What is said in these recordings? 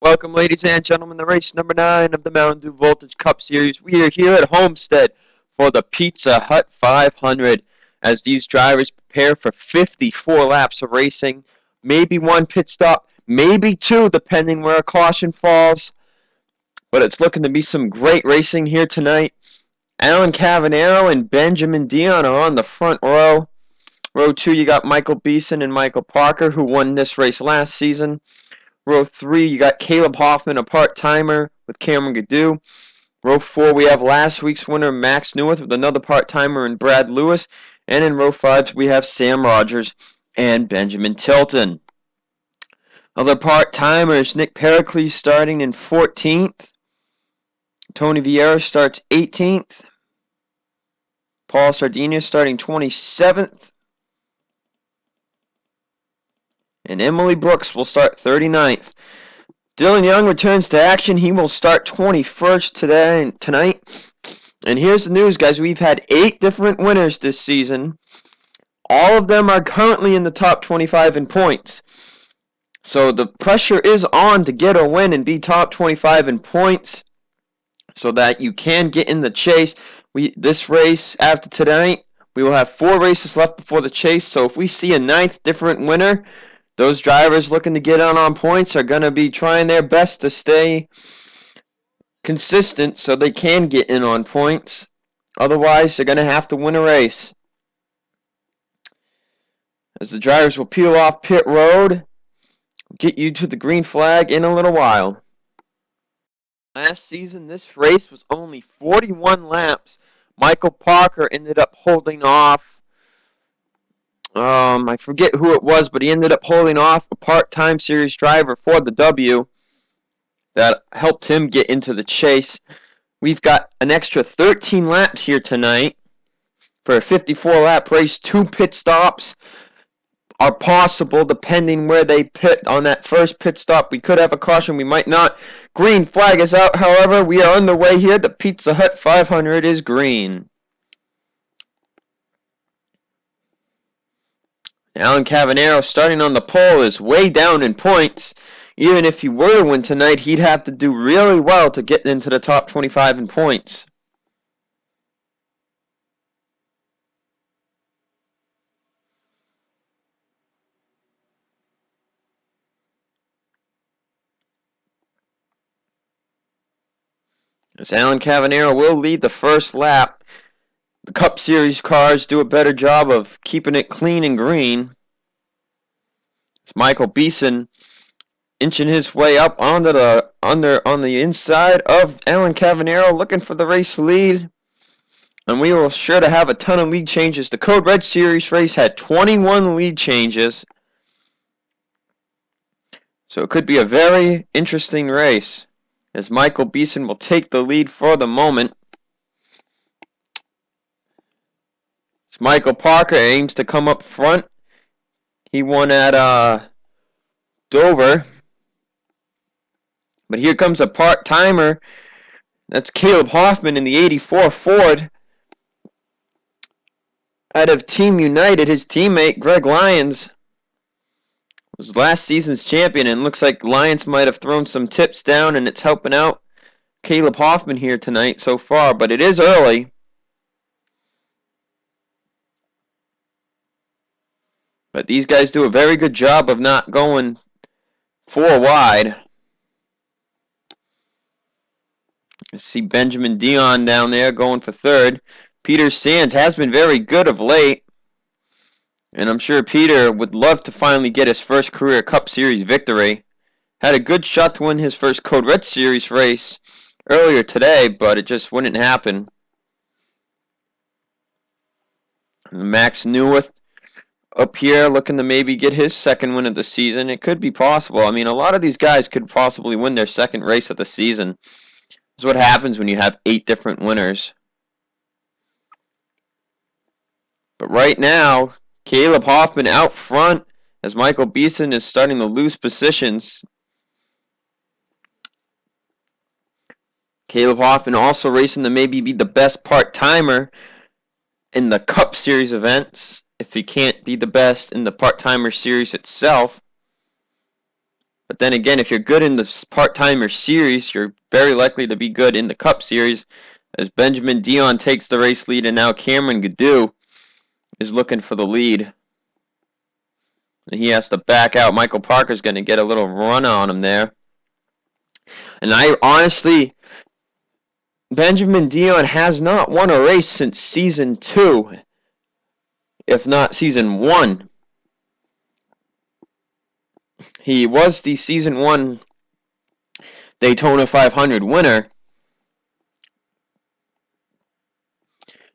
Welcome, ladies and gentlemen, to race number 9 of the Mountain Dew Voltage Cup Series. We are here at Homestead for the Pizza Hut 500 as these drivers prepare for 54 laps of racing. Maybe one pit stop, maybe two, depending where a caution falls. But it's looking to be some great racing here tonight. Alan Cavanero and Benjamin Dion are on the front row. Row 2, you got Michael Beeson and Michael Parker, who won this race last season. Row 3, you got Caleb Hoffman, a part-timer, with Cameron Gaddu. Row 4, we have last week's winner, Max Newith, with another part-timer in Brad Lewis. And in row 5, we have Sam Rogers and Benjamin Tilton. Other part-timers, Nick Pericles starting in 14th. Tony Vieira starts 18th. Paul Sardina starting 27th. And Emily Brooks will start 39th. Dylan Young returns to action. He will start 21st tonight. And here's the news, guys. We've had 8 different winners this season. All of them are currently in the top 25 in points. So the pressure is on to get a win and be top 25 in points so that you can get in the chase. This race after tonight, we will have 4 races left before the chase. So if we see a 9th different winner, those drivers looking to get on points are going to be trying their best to stay consistent so they can get in on points. Otherwise, they're going to have to win a race. As the drivers will peel off pit road, get you to the green flag in a little while. Last season, this race was only 41 laps. Michael Parker ended up holding off. I forget who it was, but he ended up holding off a part-time series driver for the W that helped him get into the chase. We've got an extra 13 laps here tonight for a 54-lap race. 2 pit stops are possible depending where they pit on that first pit stop. We could have a caution, we might not. Green flag is out, however. We are underway here. The Pizza Hut 500 is green. Alan Cavanero, starting on the pole, is way down in points. Even if he were to win tonight, he'd have to do really well to get into the top 25 in points. As Alan Cavanero will lead the first lap. The Cup Series cars do a better job of keeping it clean and green. It's Michael Beeson inching his way up on the inside of Alan Cavanero, looking for the race lead. And we will sure to have a ton of lead changes. The Code Red Series race had 21 lead changes. So it could be a very interesting race as Michael Beeson will take the lead for the moment. Michael Parker aims to come up front. He won at Dover. But here comes a part-timer. That's Caleb Hoffman in the 84 Ford. Out of Team United, his teammate Greg Lyons was last season's champion, and looks like Lyons might have thrown some tips down, and it's helping out Caleb Hoffman here tonight so far, but it is early. But these guys do a very good job of not going 4 wide. I see Benjamin Dion down there going for 3rd. Peter Sands has been very good of late. And I'm sure Peter would love to finally get his first career Cup Series victory. Had a good shot to win his first Code Red Series race earlier today, but it just wouldn't happen. Max Newith up here looking to maybe get his second win of the season. It could be possible. I mean, a lot of these guys could possibly win their second race of the season. That's what happens when you have 8 different winners. But right now, Caleb Hoffman out front as Michael Beeson is starting to lose positions. Caleb Hoffman also racing to maybe be the best part-timer in the Cup Series events, if he can't be the best in the part-timer series itself. But then again, if you're good in the part-timer series, you're very likely to be good in the Cup Series, as Benjamin Dion takes the race lead, and now Cameron Gaddu is looking for the lead. And he has to back out. Michael Parker's going to get a little run on him there. And I honestly, Benjamin Dion has not won a race since Season 2, if not Season 1. He was the Season 1 Daytona 500 winner.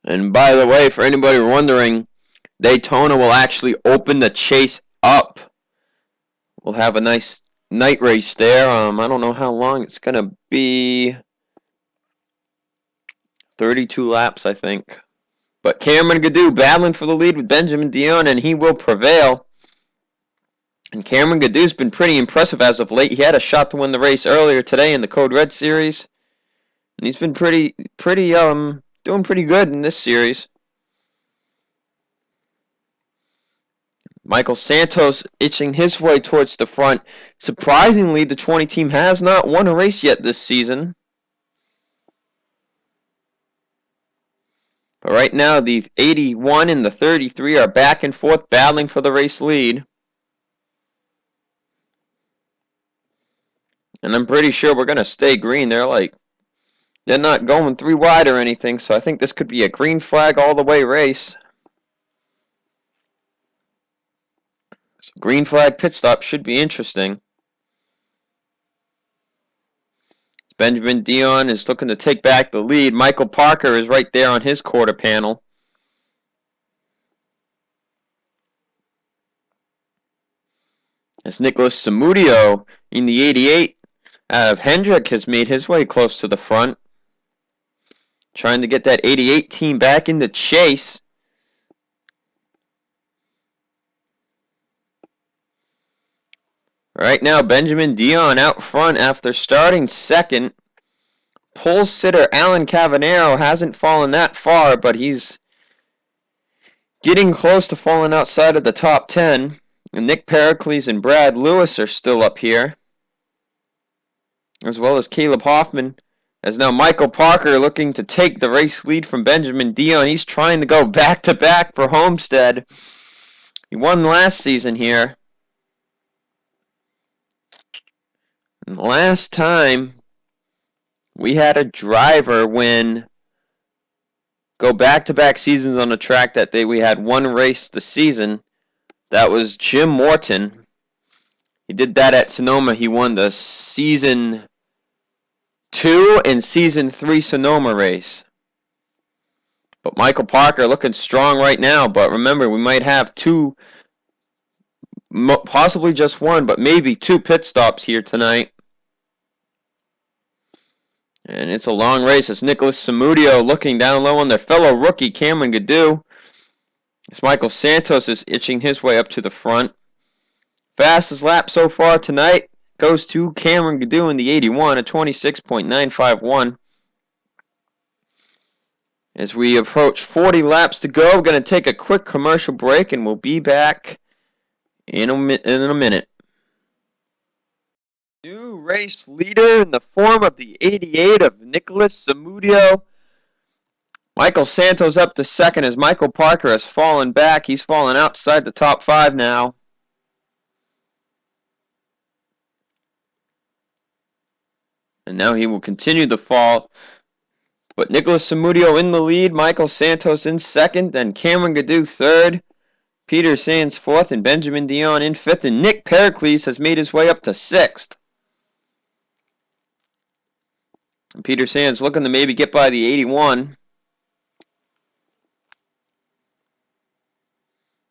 And by the way, for anybody wondering, Daytona will actually open the chase up. We'll have a nice night race there. I don't know how long it's going to be. 32 laps, I think. But Cameron Gaddu battling for the lead with Benjamin Dion, and he will prevail. And Cameron Gaddu's been pretty impressive as of late. He had a shot to win the race earlier today in the Code Red Series. And he's been doing pretty good in this series. Michael Santos itching his way towards the front. Surprisingly, the 20 team has not won a race yet this season. But right now, the 81 and the 33 are back and forth battling for the race lead. And I'm pretty sure we're going to stay green. They're not going 3 wide or anything, so I think this could be a green flag all the way race. So green flag pit stop should be interesting. Benjamin Dion is looking to take back the lead. Michael Parker is right there on his quarter panel. As Nicholas Samudio in the 88 out of Hendrick has made his way close to the front. Trying to get that 88 team back in the chase. Right now, Benjamin Dion out front after starting second. Pole sitter Alan Cavanero hasn't fallen that far, but he's getting close to falling outside of the top 10. And Nick Pericles and Brad Lewis are still up here, as well as Caleb Hoffman. As now Michael Parker looking to take the race lead from Benjamin Dion. He's trying to go back-to-back for Homestead. He won last season here. And last time we had a driver go back-to-back seasons on a track that we had one race the season. That was Jim Morton. He did that at Sonoma. He won the Season 2 and Season 3 Sonoma race. But Michael Parker looking strong right now. But remember, we might have 2, possibly just 1, but maybe 2 pit stops here tonight. And it's a long race. It's Nicholas Samudio looking down low on their fellow rookie Cameron Gaddu. As Michael Santos is itching his way up to the front. Fastest lap so far tonight goes to Cameron Gaddu in the 81, a 26.951. As we approach 40 laps to go, we're going to take a quick commercial break, and we'll be back in a minute. New race leader in the form of the 88 of Nicholas Samudio. Michael Santos up to second as Michael Parker has fallen back. He's fallen outside the top 5 now. And now he will continue the fall. But Nicholas Samudio in the lead, Michael Santos in second, then Cameron Gaddu third, Peter Sands fourth, and Benjamin Dion in fifth, and Nick Pericles has made his way up to sixth. And Peter Sands looking to maybe get by the 81.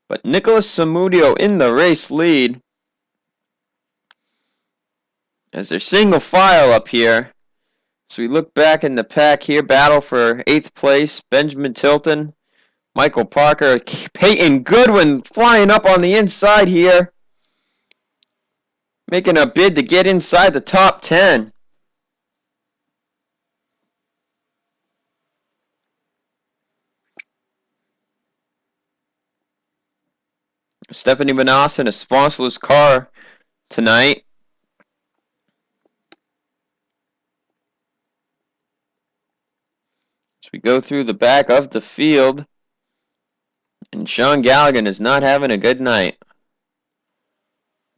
But Nicholas Samudio in the race lead. As they're single file up here. So we look back in the pack here. Battle for 8th place. Benjamin Tilton. Michael Parker. Peyton Goodwin flying up on the inside here. Making a bid to get inside the top 10. Stephanie Manasse in a sponsorless car tonight. As we go through the back of the field, and Sean Galligan is not having a good night.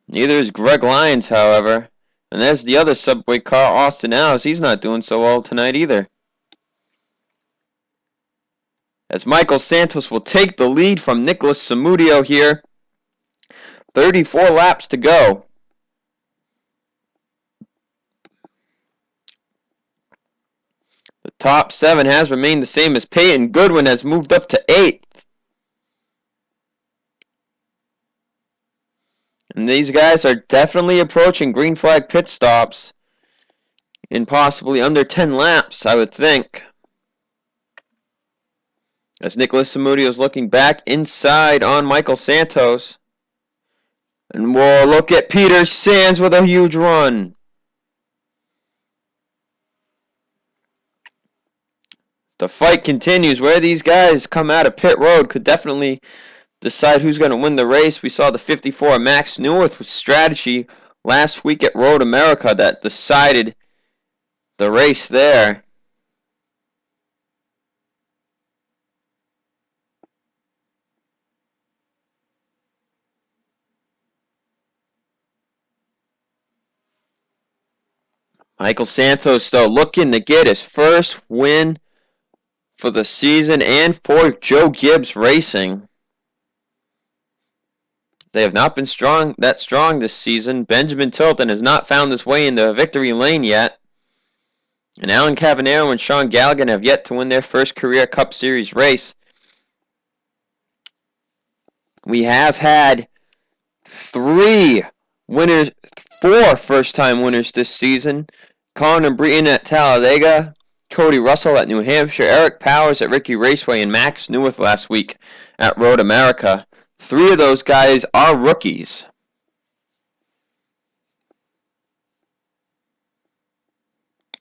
Neither is Greg Lyons, however. And there's the other Subway car, Austin Alves. He's not doing so well tonight either. As Michael Santos will take the lead from Nicholas Samudio here. 34 laps to go. The top 7 has remained the same as Peyton Goodwin has moved up to 8th. And these guys are definitely approaching green flag pit stops in possibly under 10 laps, I would think. As Nicholas Samudio is looking back inside on Michael Santos. And we'll look at Peter Sands with a huge run. The fight continues. Where these guys come out of pit road could definitely decide who's going to win the race. We saw the 54 Max Newirth with strategy last week at Road America that decided the race there. Michael Santos, though, looking to get his first win for the season and for Joe Gibbs Racing. They have not been that strong this season. Benjamin Tilton has not found his way into victory lane yet. And Alan Cavanero and Sean Galligan have yet to win their first career Cup Series race. We have had 3 winners, 4 first-time winners this season. Connor Breton at Talladega, Cody Russell at New Hampshire, Eric Powers at Ricky Raceway, and Max Newirth last week at Road America. 3 of those guys are rookies.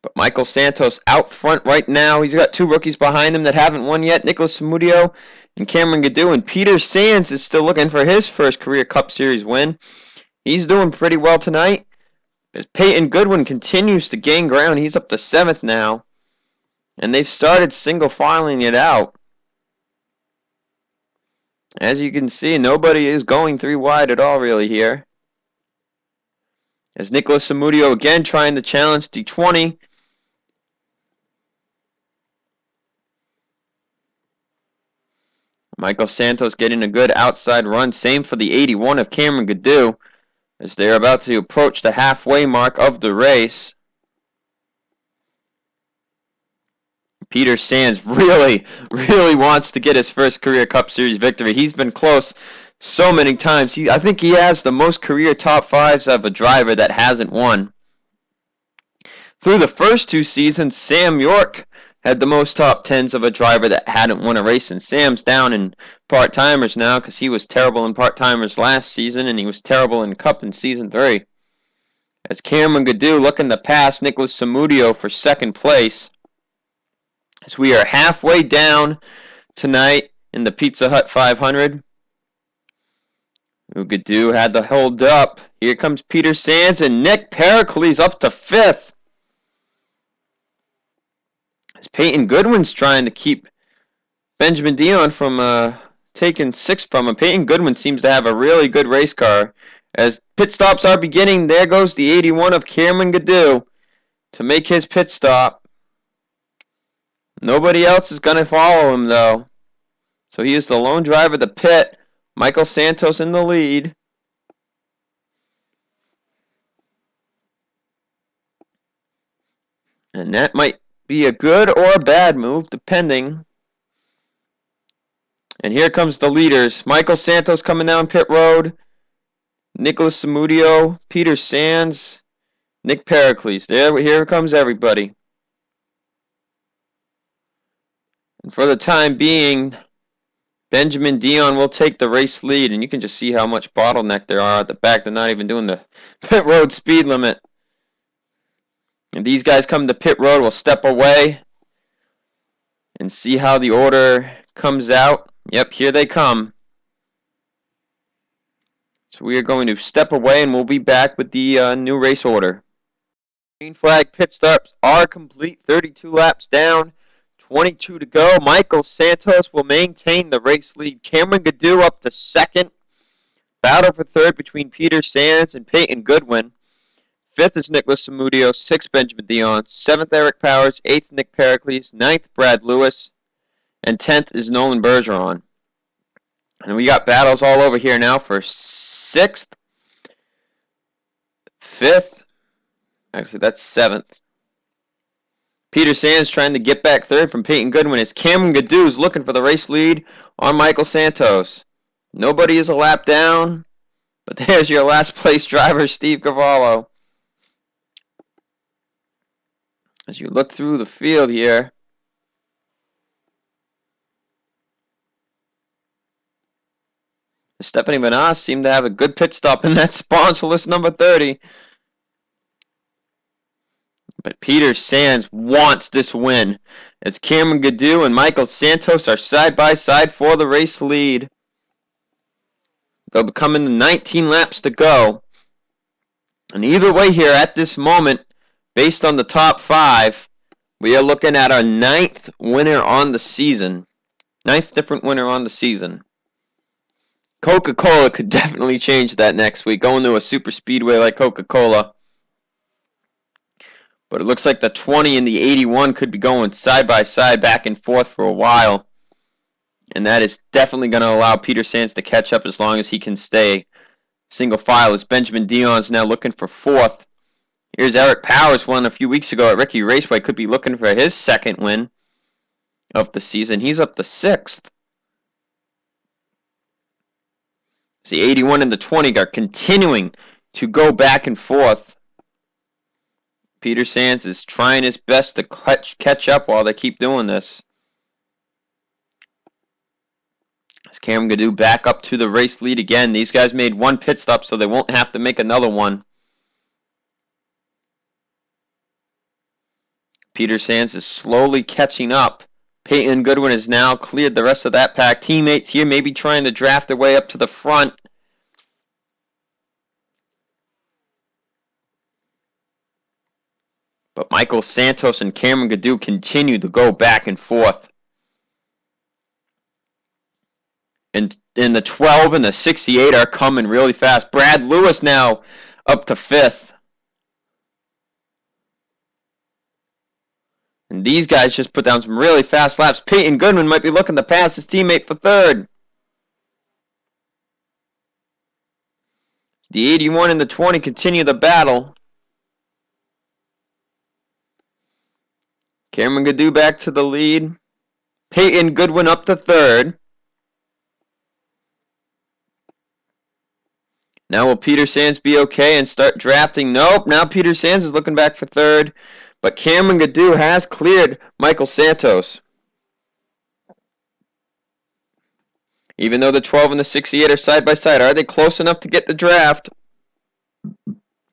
But Michael Santos out front right now. He's got 2 rookies behind him that haven't won yet. Nicholas Samudio and Cameron Gaddu. And Peter Sands is still looking for his first career Cup Series win. He's doing pretty well tonight. As Peyton Goodwin continues to gain ground. He's up to 7th now. And they've started single filing it out. As you can see, nobody is going 3 wide at all really here. As Nicholas Samudio again trying to challenge D20. Michael Santos getting a good outside run. Same for the 81 of Cameron Gaddu. As they're about to approach the halfway mark of the race. Peter Sands really wants to get his first career Cup Series victory. He's been close so many times. I think he has the most career top 5s of a driver that hasn't won. Through the first 2 seasons, Sam York had the most top 10s of a driver that hadn't won a race. And Sam's down in part-timers now because he was terrible in part-timers last season and he was terrible in Cup in Season 3. As Cameron Gaddu looking to pass Nicholas Samudio for 2nd place. As we are halfway down tonight in the Pizza Hut 500. Gaddu had the hold up. Here comes Peter Sands and Nick Pericles up to 5th. As Peyton Goodwin's trying to keep Benjamin Dion from taking 6th from him. Peyton Goodwin seems to have a really good race car. As pit stops are beginning, there goes the 81 of Cameron Gaddu to make his pit stop. Nobody else is going to follow him, though. So he is the lone driver of the pit. Michael Santos in the lead. And that might be a good or a bad move, depending. And here comes the leaders. Michael Santos coming down pit road. Nicholas Samudio, Peter Sands, Nick Pericles. Here comes everybody. And for the time being, Benjamin Dion will take the race lead. And you can just see how much bottleneck there are at the back. They're not even doing the pit road speed limit. And these guys come to pit road. We'll step away and see how the order comes out. Yep, here they come. So we are going to step away and we'll be back with the new race order. Green flag pit stops are complete. 32 laps down. 22 to go. Michael Santos will maintain the race lead. Cameron Gaddu up to second. Battle for third between Peter Sands and Peyton Goodwin. Fifth is Nicholas Samudio. Sixth, Benjamin Dion. Seventh, Eric Powers. Eighth, Nick Pericles. Ninth, Brad Lewis. And 10th is Nolan Bergeron. And we got battles all over here now for 6th, 5th. Actually, that's 7th. Peter Sands trying to get back third from Peyton Goodwin as Cameron Gaddu is looking for the race lead on Michael Santos. Nobody is a lap down, but there's your last place driver, Steve Cavallo. As you look through the field here, Stephanie Vanas seemed to have a good pit stop in that sponsorless number 30. But Peter Sands wants this win as Cameron Gaddu and Michael Santos are side by side for the race lead. They'll be coming to 19 laps to go. And either way here at this moment, based on the top 5, we are looking at our 9th winner on the season. 9th different winner on the season. Coca-Cola could definitely change that next week, going to a super speedway like Coca-Cola. But it looks like the 20 and the 81 could be going side by side back and forth for a while. And that is definitely going to allow Peter Sands to catch up as long as he can stay single file as Benjamin Dion's now looking for 4th. Here's Eric Powers, won a few weeks ago at Ricky Raceway, could be looking for his 2nd win of the season. He's up to 6th. The 81 and the 20 are continuing to go back and forth. Peter Sands is trying his best to catch up while they keep doing this. As Cameron Gaddu back up to the race lead again. These guys made one pit stop, so they won't have to make another one. Peter Sands is slowly catching up. Peyton Goodwin has now cleared the rest of that pack. Teammates here maybe trying to draft their way up to the front. But Michael Santos and Cameron Gaddu continue to go back and forth. And the 12 and the 68 are coming really fast. Brad Lewis now up to 5th. And these guys just put down some really fast laps. Peyton Goodwin might be looking to pass his teammate for 3rd. The 81 and the 20 continue the battle. Cameron Gaddu back to the lead. Peyton Goodwin up to 3rd. Now will Peter Sands be okay and start drafting? Nope, now Peter Sands is looking back for 3rd. But Cameron Gaddu has cleared Michael Santos. Even though the 12 and the 68 are side by side, are they close enough to get the draft?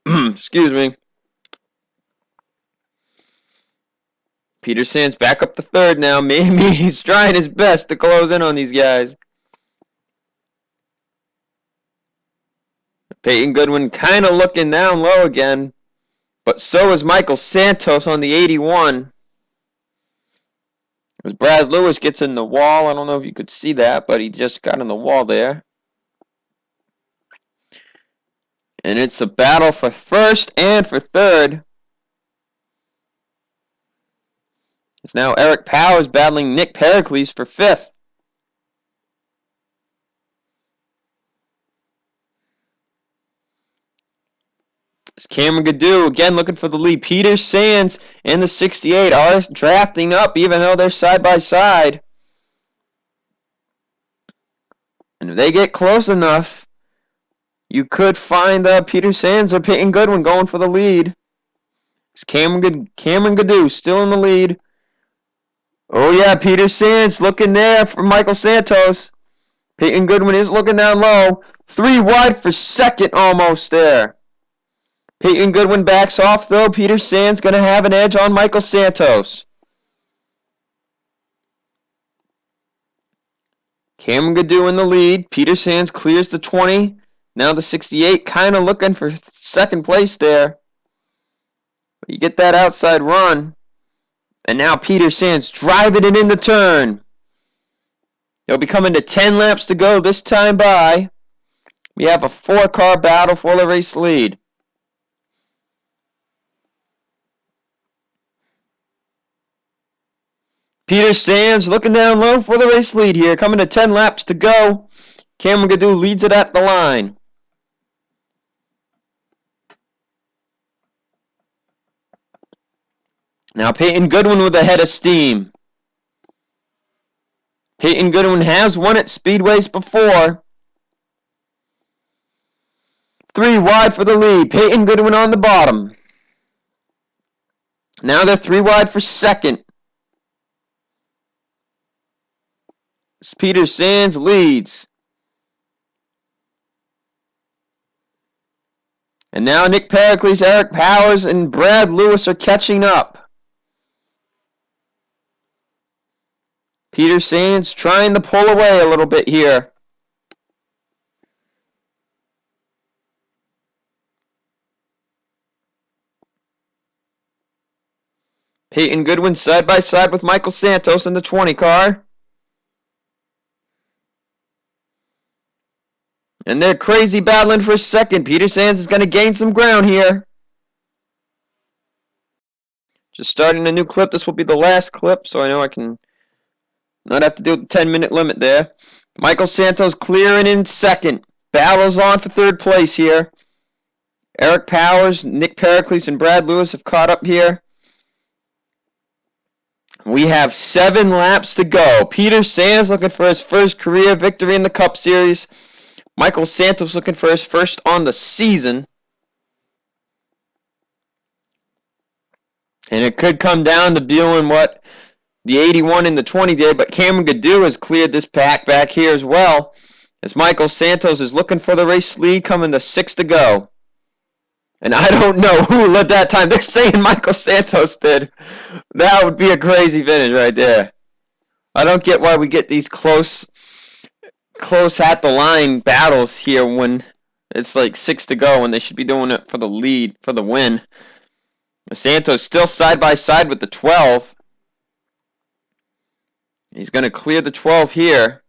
Excuse me. Peter Sands back up to 3rd now. Maybe he's trying his best to close in on these guys. Peyton Goodwin kind of looking down low again. But so is Michael Santos on the 81. As Brad Lewis gets in the wall. I don't know if you could see that, but he just got in the wall there. And it's a battle for 1st and for 3rd. It's now Eric Powers battling Nick Pericles for 5th. It's Cameron Gaddu again looking for the lead. Peter Sands and the 68 are drafting up even though they're side by side. And if they get close enough, you could find Peter Sands or Peyton Goodwin going for the lead. It's Cameron Gaddu still in the lead. Oh yeah, Peter Sands looking there for Michael Santos. Peyton Goodwin is looking down low. 3 wide for 2nd almost there. Peyton Goodwin backs off, though. Peter Sands going to have an edge on Michael Santos. Cameron Gaddu in the lead. Peter Sands clears the 20. Now the 68 kind of looking for 2nd place there. But you get that outside run. And now Peter Sands driving it in the turn. He'll be coming to 10 laps to go this time by. We have a 4-car battle for the race lead. Peter Sands looking down low for the race lead here. Coming to 10 laps to go. Cameron Gadoo leads it at the line. Now Peyton Goodwin with a head of steam. Peyton Goodwin has won at Speedways before. 3 wide for the lead. Peyton Goodwin on the bottom. Now they're 3 wide for second. Peter Sands leads. And now Nick Pericles, Eric Powers, and Brad Lewis are catching up. Peter Sands trying to pull away a little bit here. Peyton Goodwin side by side with Michael Santos in the 20 car. And they're crazy battling for second. Peter Sands is going to gain some ground here. Just starting a new clip. This will be the last clip, so I know I can not have to do the 10-minute limit there. Michael Santos clearing in second. Battles on for third place here. Eric Powers, Nick Pericles, and Brad Lewis have caught up here. We have 7 laps to go. Peter Sands looking for his first career victory in the Cup Series. Michael Santos looking for his first on the season. And it could come down to doing what the 81 and the 20 did, but Cameron Gadoo has cleared this pack back here as well, as Michael Santos is looking for the race lead, coming to 6 to go. And I don't know who led that time. They're saying Michael Santos did. That would be a crazy finish right there. I don't get why we get these close at the line battles here when it's like 6 to go, when they should be doing it for the lead, for the win. Santos still side by side with the 12. He's going to clear the 12 here.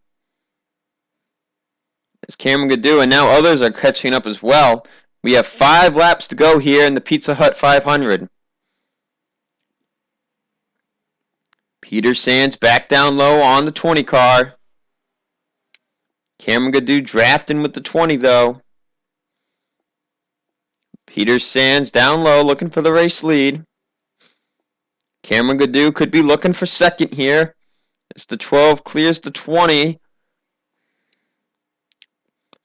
It's Cameron Gadoo, and now others are catching up as well. We have 5 laps to go here in the Pizza Hut 500. Peter Sands back down low on the 20 car. Cameron Gadoo drafting with the 20 though. Peter Sands down low looking for the race lead. Cameron Gadoo could be looking for second here as the 12 clears the 20.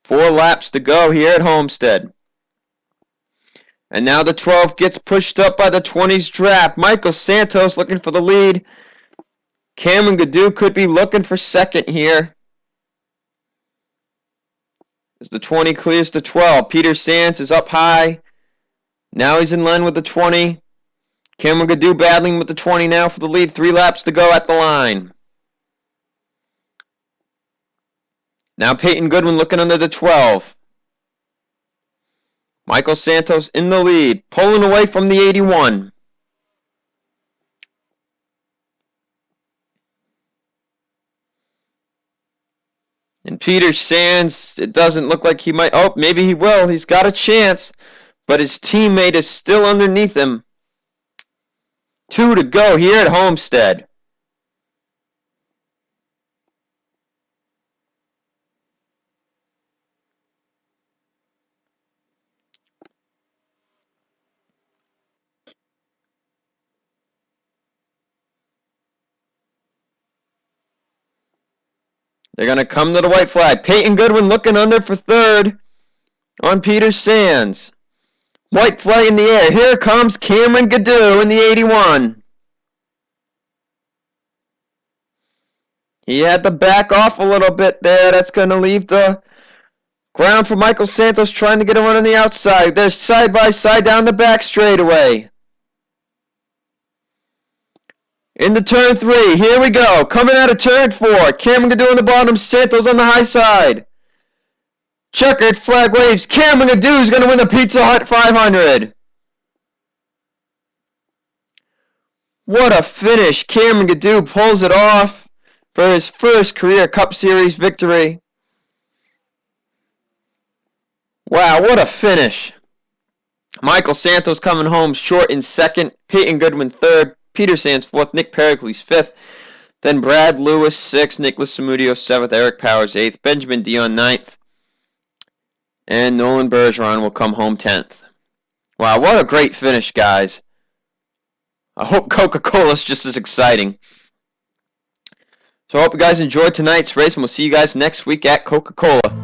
4 laps to go here at Homestead. And now the 12 gets pushed up by the 20's draft. Michael Santos looking for the lead. Cameron Gadoo could be looking for second here as the 20 clears the 12. Peter Sands is up high. Now he's in line with the 20. Cameron Gadoo battling with the 20 now for the lead. 3 laps to go at the line. Now Peyton Goodwin looking under the 12. Michael Santos in the lead, pulling away from the 81. And Peter Sands, it doesn't look like he might. Oh, maybe he will. He's got a chance. But his teammate is still underneath him. 2 to go here at Homestead. They're going to come to the white flag. Peyton Goodwin looking under for third on Peter Sands. White flag in the air. Here comes Cameron Gadoo in the 81. He had to back off a little bit there. That's going to leave the ground for Michael Santos trying to get a run on the outside. They're side by side down the back straightaway. Into turn 3. Here we go. Coming out of turn 4. Cameron Gadoo on the bottom. Santos on the high side. Checkered flag waves. Cameron Gadoo is going to win the Pizza Hut 500. What a finish. Cameron Gaddu pulls it off for his first career Cup Series victory. Wow, what a finish. Michael Santos coming home short in second. Peyton Goodwin third. Peter Sands fourth. Nick Pericles fifth. Then Brad Lewis sixth. Nicholas Samudio seventh. Eric Powers eighth. Benjamin Dion ninth. And Nolan Bergeron will come home 10th. Wow, what a great finish, guys. I hope Coca-Cola's just as exciting. So I hope you guys enjoyed tonight's race, and we'll see you guys next week at Coca-Cola.